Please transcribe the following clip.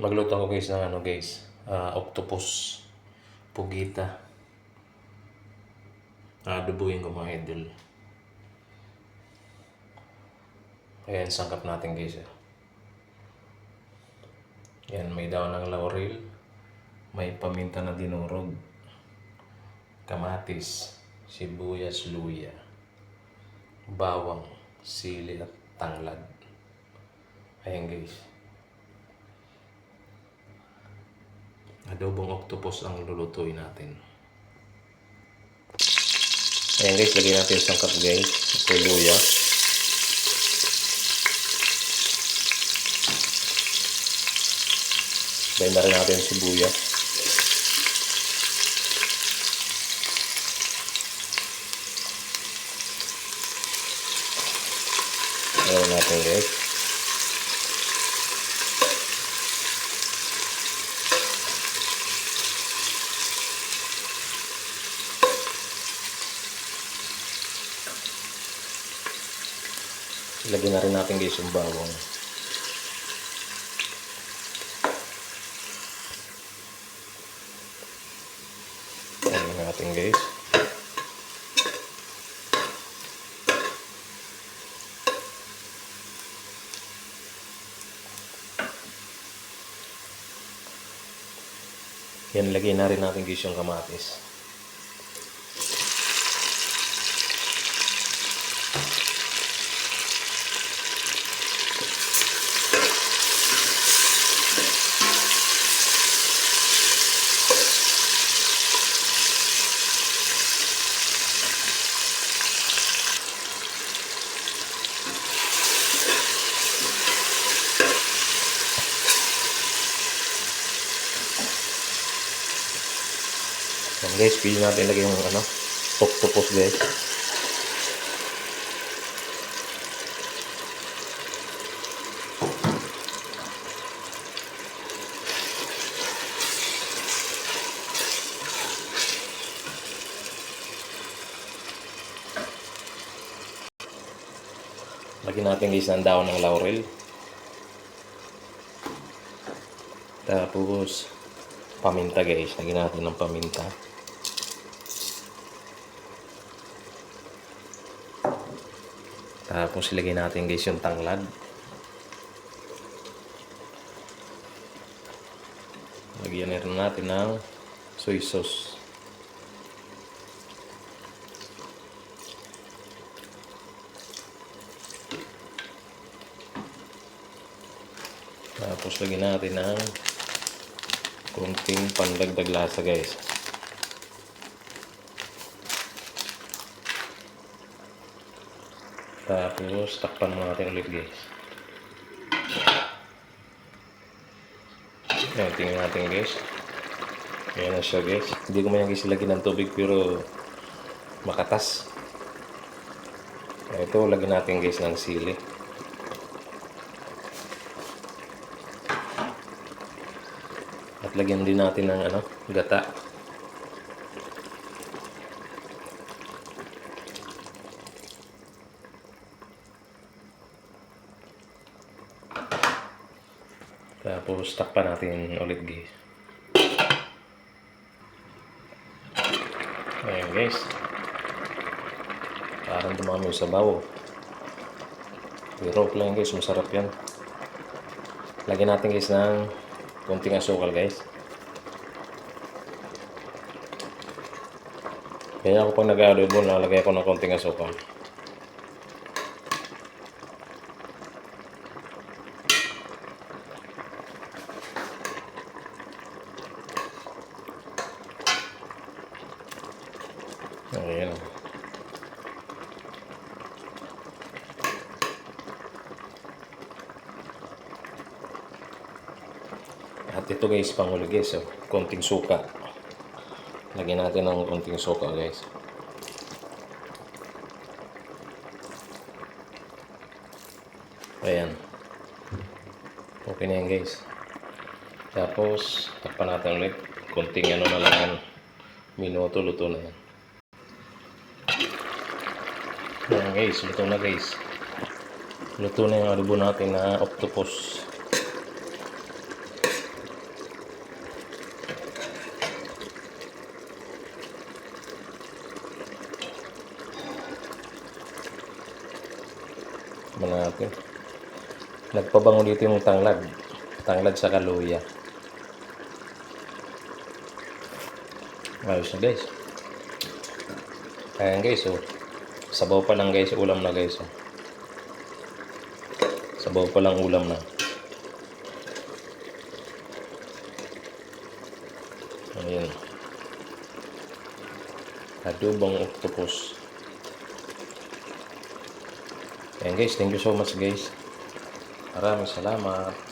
Magluto ako guys ng octopus pugita. Adobuhin ko mga idol. Ayan, sangkap natin guys. Ayan, may daon ng laurel, may paminta na dinurog, kamatis, sibuyas, luya, bawang, sili at tanglad. Ayan guys. Adobong octopus ang lulutuin natin. Ayan guys, lagyan natin yung sangkap guys. Ito luya. Lagyan na rin natin yung sibuyas. Lagyan natin guys. Lagyan na rin natin guys yung bawang. Lagyan natin guys. Yan, lagyan na rin natin guys yung kamatis. Yan guys, pili natin lagay yung octopus guys. Lagyan natin guys ng daon ng laurel. Tapos paminta guys, lagyan natin ng paminta. Tapos ilagay natin guys yung tanglad. Lagyan na rin natin ng soy sauce. Tapos lagyan natin ng konting pandagdag lasa guys. Tapos takpan natin ulit guys. Ayan, tingnan natin guys. Ayan na siya guys. Hindi ko man guys lagyan ng tubig pero makatas. Ito lagyan natin guys ng sili. At lagyan din natin ng gata. Tapos takpan natin ulit guys. Ayan guys. Parang dumami yung sabaw. Pero lang guys, masarap yan. Lagyan natin guys ng konting asukal guys. Kaya ako pag nag-adobo, nalagay ako ng konting asukal. Ayan. At ito guys, panghuli guys, konting suka. Lagyan natin ng konting suka guys. Ayan. Okay na yan guys. Tapos takpan natin ulit. Konting na lang, minuto, luto na yan. Ayan guys, luto na guys. Luto na yung adobo natin na octopus. natin. Nagpabango dito yung tanglad. Tanglad sa kaluya. Ayos na guys. Ayan guys, oh. Sabaw pa lang guys, ulam na guys. Oh. Sabaw pa lang ulam na. Ayan. Adobong octopus. Ayan guys, thank you so much guys. Maraming salamat.